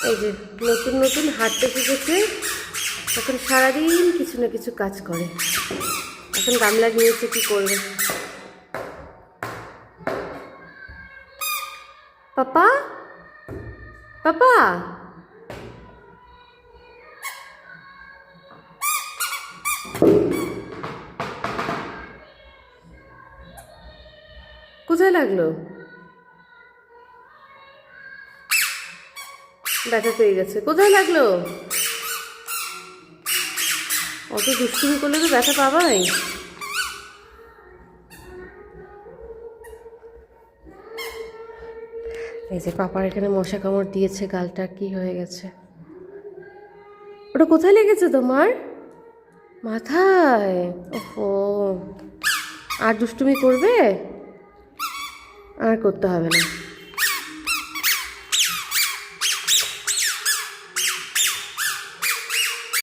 এই যে নতুন নতুন হাঁটতে শিখেছে, এখন সারাদিন কিছু না কিছু কাজ করে। এখন গামলা নিয়েছে, কি করবে? পাপা, পাপা, কোথায় লাগলো? ব্যথা পেয়ে গেছে, কোথায় লাগলো? অত দুষ্টুমি করলে তো ব্যথা পাবাই। এই যে পাপার এখানে মশা কামড় দিয়েছে, গালটা কি হয়ে গেছে। ওটা কোথায় লেগেছে তোমার? মাথায়? ওহো, আর দুষ্টুমি করবে? আর করতে হবে না।